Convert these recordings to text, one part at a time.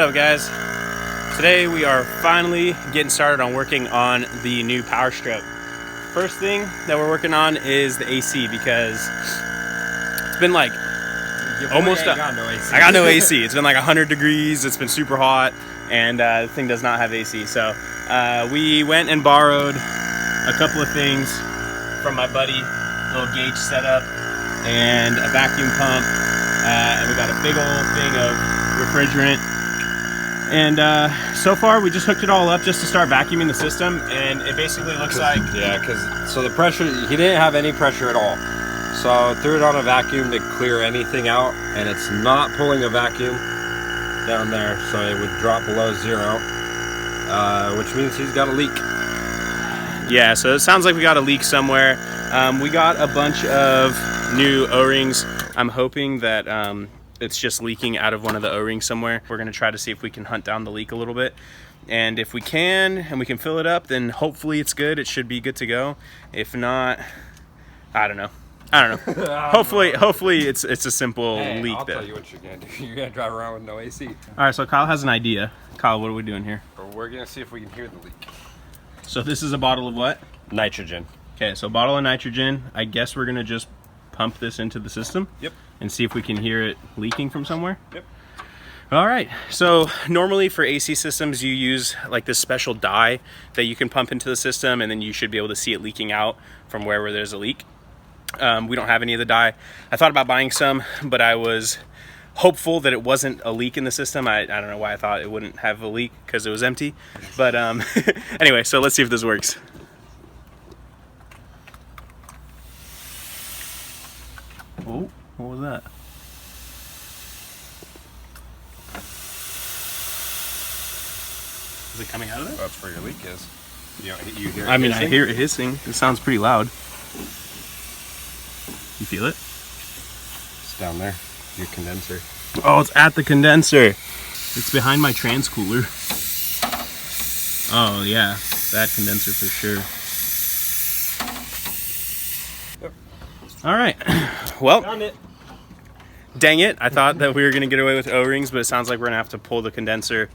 up, guys? Today we are finally getting started on working on the new Powerstroke. First thing that we're working on is the AC because it's been like almost I got no AC. It's been like 100 degrees. It's been super hot, and the thing does not have AC. So we went and borrowed a couple of things from my buddy, little gauge setup and a vacuum pump, and we got a big old thing of refrigerant. And so far we just hooked it all up just to start vacuuming the system, and it basically looks like... Yeah, so the pressure, he didn't have any pressure at all. So I threw it on a vacuum to clear anything out, and it's not pulling a vacuum down there, so it would drop below 0, which means he's got a leak. Yeah, so it sounds like we got a leak somewhere. We got a bunch of new O-rings. I'm hoping that it's just leaking out of one of the O-rings somewhere. We're gonna try to see if we can hunt down the leak a little bit. And if we can, and we can fill it up, then hopefully it's good. It should be good to go. If not, I don't know. Hopefully it's a simple leak. I'll tell you what you're gonna do. You're gonna drive around with no AC. All right, so Kyle has an idea. Kyle, what are we doing here? We're gonna see if we can hear the leak. So this is a bottle of what? Nitrogen. Okay, so a bottle of nitrogen. I guess we're gonna just pump this into the system. Yep. And see if we can hear it leaking from somewhere. Yep. All right, so normally for AC systems you use like this special dye that you can pump into the system, and then you should be able to see it leaking out from wherever there's a leak. We don't have any of the dye. I thought about buying some, but I was hopeful that it wasn't a leak in the system. I don't know why I thought it wouldn't have a leak, because it was empty. But anyway, so let's see if this works. Oh, what was that? Is it coming out of it? That's where your leak is. You hear it? I mean, I hear it hissing. It sounds pretty loud. You feel it? It's down there. Your condenser. Oh, it's at the condenser. It's behind my trans cooler. Oh yeah, that condenser for sure. Yep. All right. Well, Found it. Dang it. I thought that we were going to get away with O-rings, but it sounds like we're going to have to pull the condenser.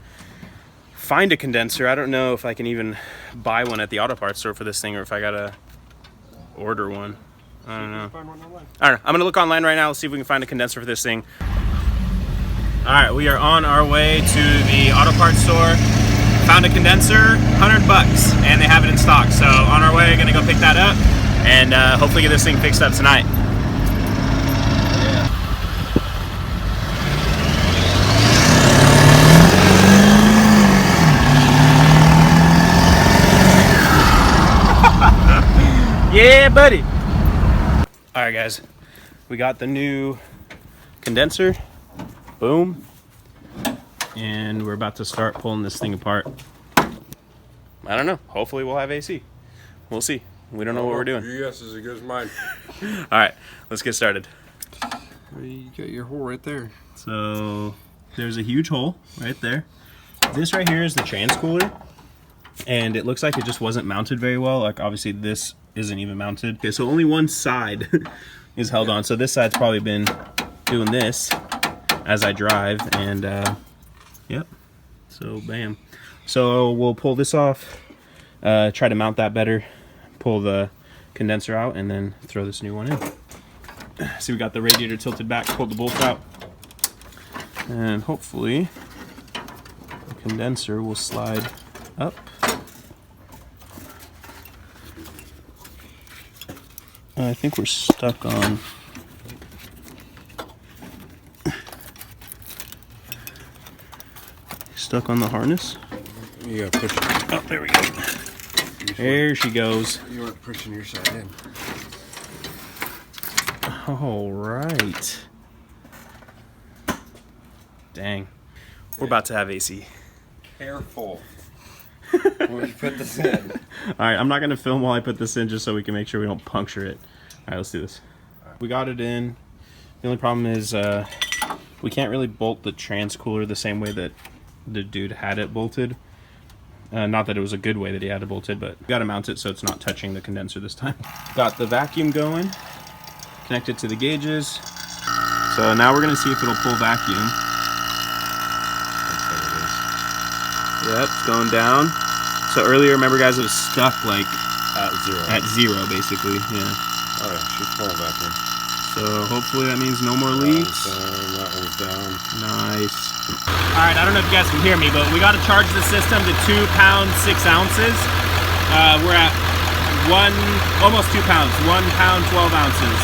Find a condenser. I don't know if I can even buy one at the auto parts store for this thing, or if I got to order one. I don't know. Find one online. I don't know. I'm going to look online right now. Let's see if we can find a condenser for this thing. All right, we are on our way to the auto parts store. Found a condenser, $100, and they have it in stock. So on our way, going to go pick that up and hopefully get this thing fixed up tonight. Yeah, buddy. All right, guys, we got the new condenser. Boom. And we're about to start pulling this thing apart. I don't know. Hopefully we'll have AC. We'll see. We don't know what we're doing. Your guess is as good as mine. All right, let's get started. You got your hole right there. So there's a huge hole right there. This right here is the trans cooler, and it looks like it just wasn't mounted very well. Like obviously this isn't even mounted. Okay, so only one side is held on. So this side's probably been doing this as I drive, and yep. So bam. So we'll pull this off, try to mount that better, pull the condenser out, and then throw this new one in. See, we got the radiator tilted back, pulled the bolt out, and hopefully the condenser will slide up. I think we're stuck on the harness. You gotta push it. Oh, there we go. There she goes. You aren't pushing your side in. All right. Dang. We're about to have AC. Careful. When you put this in. All right, I'm not going to film while I put this in just so we can make sure we don't puncture it. All right, let's do this. We got it in. The only problem is we can't really bolt the trans cooler the same way that the dude had it bolted. Not that it was a good way that he had it bolted, but we got to mount it so it's not touching the condenser this time. Got the vacuum going, connected to the gauges. So now we're going to see if it'll pull vacuum. That's what it is. Yep, it's going down. So earlier, remember guys, it was stuck like at zero basically. Yeah. Oh yeah, she's pulling back in. So hopefully that means no more leaks. That one's down. Nice. All right, I don't know if you guys can hear me, but we got to charge the system to 2 pounds 6 ounces. We're at almost 2 pounds, 1 pound 12 ounces.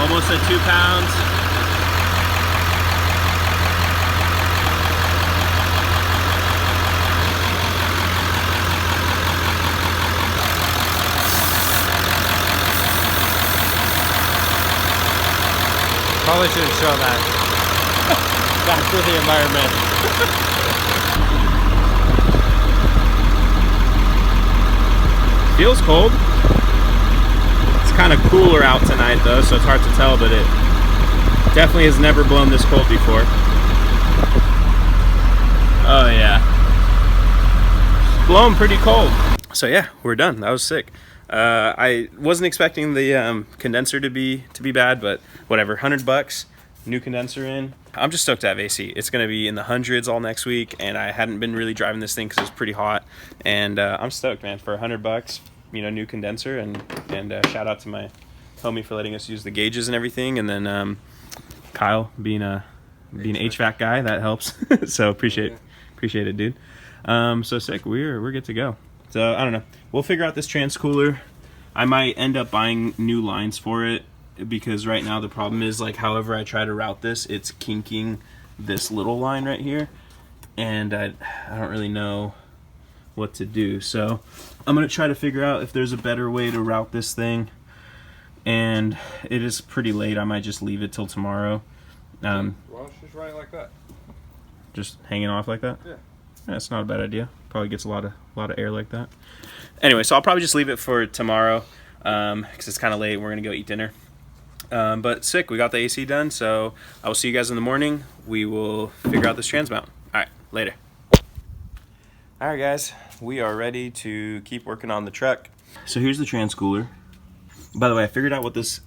Almost at 2 pounds. Probably shouldn't show that. Bad for the environment. Feels cold. It's kind of cooler out tonight though, so it's hard to tell, but it definitely has never blown this cold before. Oh yeah. It's blowing pretty cold. So yeah, we're done. That was sick. I wasn't expecting the condenser to be bad, but whatever. $100, new condenser in. I'm just stoked to have AC. It's gonna be in the hundreds all next week, and I hadn't been really driving this thing because it's pretty hot. And I'm stoked, man. For $100, you know, new condenser, and shout out to my homie for letting us use the gauges and everything, and then Kyle being an HVAC guy, that helps. So appreciate it, dude. So sick. We're good to go. So I don't know. We'll figure out this trans cooler. I might end up buying new lines for it because right now the problem is, like, however I try to route this, it's kinking this little line right here, and I don't really know what to do. So I'm gonna try to figure out if there's a better way to route this thing. And it is pretty late. I might just leave it till tomorrow. Well, just run it like that. Just hanging off like that. Yeah. That's not a bad idea. Probably gets a lot of air like that. Anyway, so I'll probably just leave it for tomorrow because it's kind of late. We're gonna go eat dinner. But sick, we got the AC done. So I will see you guys in the morning. We will figure out this trans mount. All right, later. All right, guys, we are ready to keep working on the truck. So here's the trans cooler. By the way, I figured out what this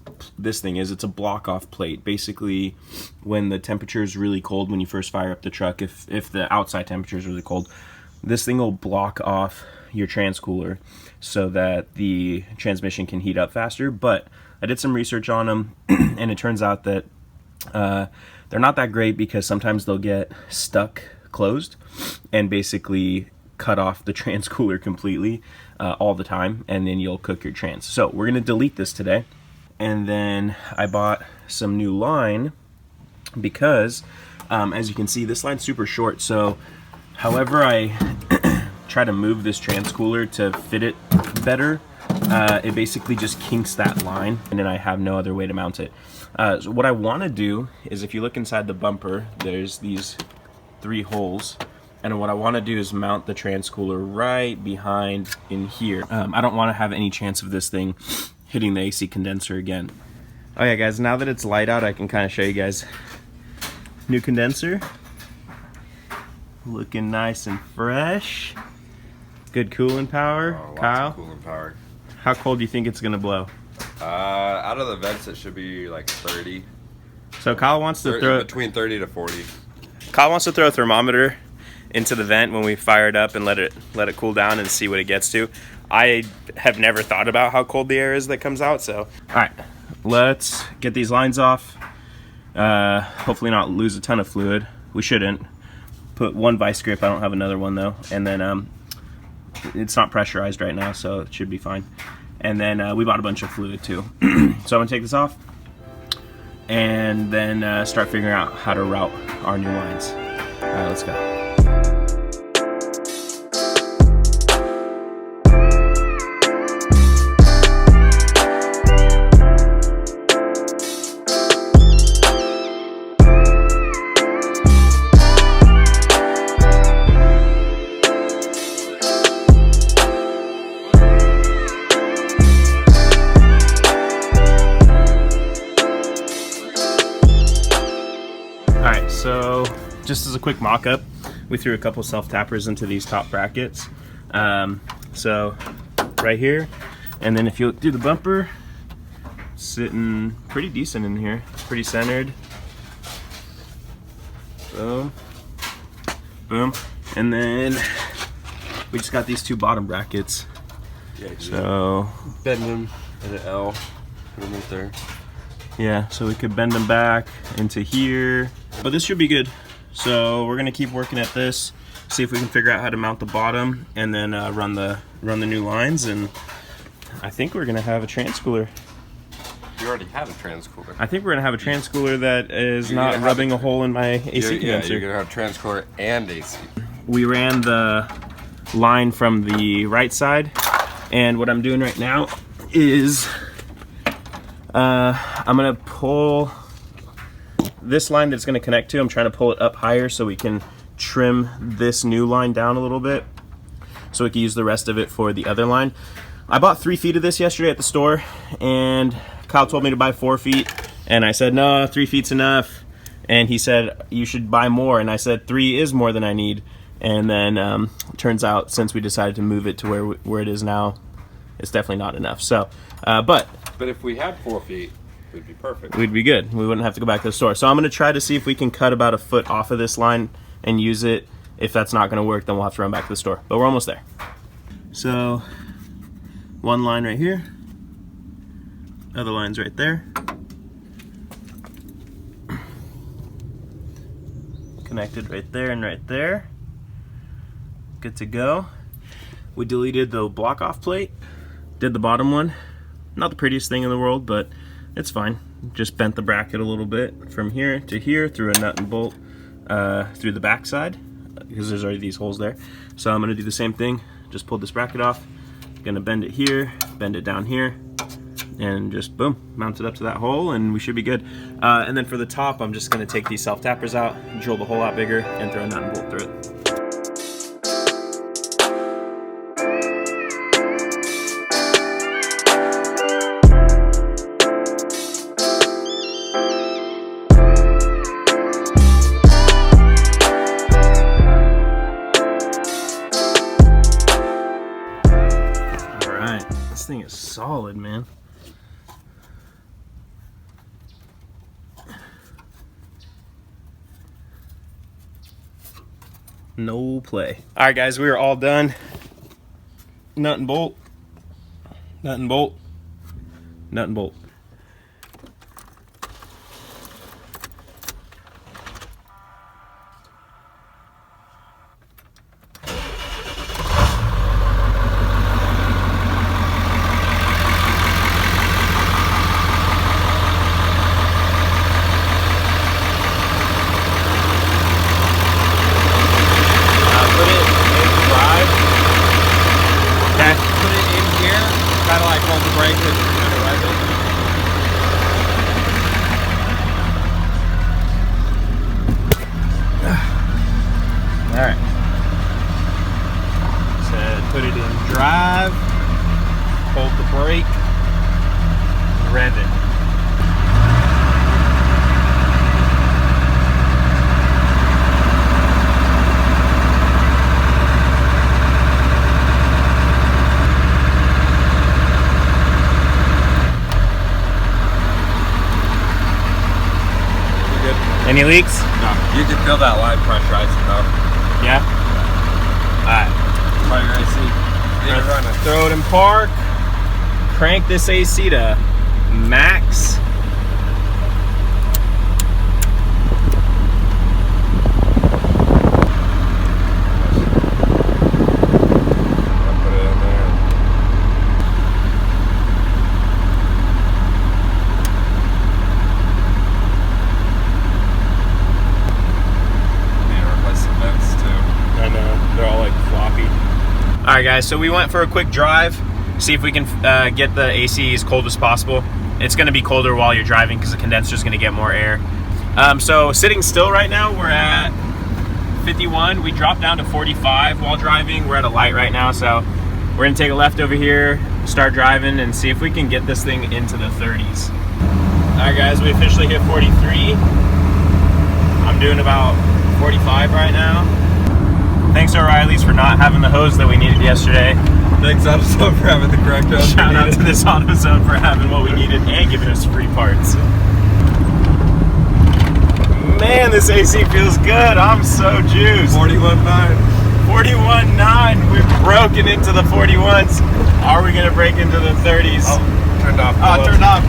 thing is. It's a block-off plate. Basically, when the temperature is really cold, when you first fire up the truck, if the outside temperature is really cold, this thing will block off your trans cooler so that the transmission can heat up faster. But I did some research on them, and it turns out that they're not that great because sometimes they'll get stuck closed and basically cut off the trans cooler completely all the time, and then you'll cook your trans. So we're gonna delete this today, and then I bought some new line because as you can see, this line's super short. So however I try to move this trans cooler to fit it better, it basically just kinks that line, and then I have no other way to mount it. So what I want to do is, if you look inside the bumper, there's these 3 holes. And what I want to do is mount the trans cooler right behind in here. I don't want to have any chance of this thing hitting the AC condenser again. Oh yeah, guys, now that it's light out, I can kind of show you guys. New condenser. Looking nice and fresh. Good cooling power. Oh, Kyle, cooling power. how cold do you think it's going to blow? Out of the vents, it should be like 30. So Kyle wants to throw... Between 30 to 40. Kyle wants to throw a thermometer into the vent when we fire it up and let it cool down and see what it gets to. I have never thought about how cold the air is that comes out. So all right, let's get these lines off. Hopefully not lose a ton of fluid. We shouldn't. Put one vice grip. I don't have another one though. And then it's not pressurized right now, so it should be fine. And then we bought a bunch of fluid too. So I'm gonna take this off and then start figuring out how to route our new lines. All right, let's go. So just as a quick mock-up, we threw a couple self-tappers into these top brackets. So right here, and then if you look through the bumper, sitting pretty decent in here, pretty centered. Boom, boom. And then we just got these two bottom brackets. Yeah, so bend them in an L, put them right there. Yeah, so we could bend them back into here. But this should be good. So we're gonna keep working at this, see if we can figure out how to mount the bottom, and then run the new lines. And I think we're gonna have a transpooler. You already have a transpooler. I think we're gonna have a transpooler that is not rubbing a hole in my AC condenser. Yeah, you're gonna have transpooler and AC. We ran the line from the right side, and what I'm doing right now is I'm gonna pull this line that's gonna connect to. I'm trying to pull it up higher so we can trim this new line down a little bit, so we can use the rest of it for the other line. I bought 3 feet of this yesterday at the store, and Kyle told me to buy 4 feet, and I said no, 3 feet's enough, and he said you should buy more, and I said 3 is more than I need. And then turns out, since we decided to move it to where it is now, it's definitely not enough. So but if we had 4 feet, we'd be perfect. We'd be good. We wouldn't have to go back to the store. So I'm gonna try to see if we can cut about a foot off of this line and use it. If that's not gonna work, then we'll have to run back to the store, but we're almost there. So one line right here, other line's right there. Connected right there and right there. Good to go. We deleted the block off plate, did the bottom one. Not the prettiest thing in the world, but it's fine. Just bent the bracket a little bit from here to here through a nut and bolt through the back side, because there's already these holes there. So I'm gonna do the same thing, just pulled this bracket off, gonna bend it here, bend it down here, and just boom, mount it up to that hole, and we should be good. And then for the top, I'm just gonna take these self-tappers out, drill the hole out bigger, and throw a nut and bolt through it. This thing is solid, man. No play. All right, guys, we are all done. Nut and bolt, nut and bolt, nut and bolt. Alright. So put it in drive, hold the brake, rev it. Any leaks? No. You can feel that line pressurizing though. Yeah? Alright. Try your AC. Get it running. Throw it in park. Crank this AC to max. Put it in there. I know, they're all like floppy. All right, guys, so we went for a quick drive, see if we can get the AC as cold as possible. It's gonna be colder while you're driving because the condenser's gonna get more air. So sitting still right now, we're at 51. We dropped down to 45 while driving. We're at a light right now, so we're gonna take a left over here, start driving, and see if we can get this thing into the 30s. All right, guys, we officially hit 43. I'm doing about 45 right now. Thanks to O'Reilly's for not having the hose that we needed yesterday. Thanks AutoZone for having the correct hose. Shout out to this AutoZone for having what we needed and giving us free parts. Man, this AC feels good. I'm so juiced. 41.9. 41.9. We've broken into the 41s. Are we gonna break into the 30s? Oh, turned off. Oh, turned off.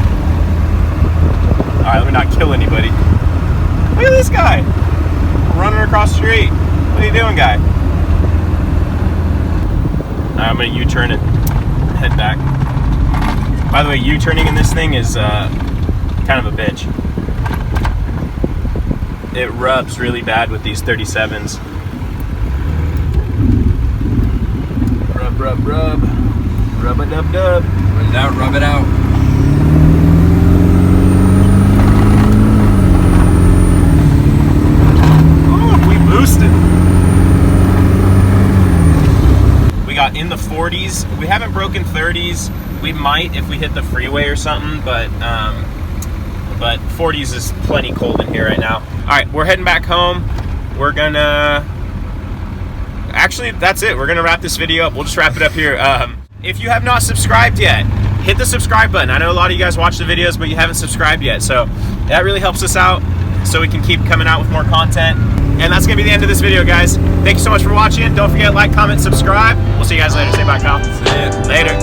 All right, let me not kill anybody. Look at this guy running across the street. What are you doing, guy? All right, I'm gonna U-turn and head back. By the way, U-turning in this thing is kind of a bitch. It rubs really bad with these 37s. Rub, rub, rub. Rub-a-dub-dub. Rub it out, rub it out. Ooh, we boosted. We got in the 40s. We haven't broken 30s. We might if we hit the freeway or something, but 40s is plenty cold in here right now. All right, we're heading back home. We're gonna, actually, that's it. We're gonna wrap this video up. We'll just wrap it up here. If you have not subscribed yet, hit the subscribe button. I know a lot of you guys watch the videos, but you haven't subscribed yet. So that really helps us out so we can keep coming out with more content. And that's gonna be the end of this video, guys. Thank you so much for watching. Don't forget, like, comment, subscribe. We'll see you guys later. Say bye, pal. See ya. Later.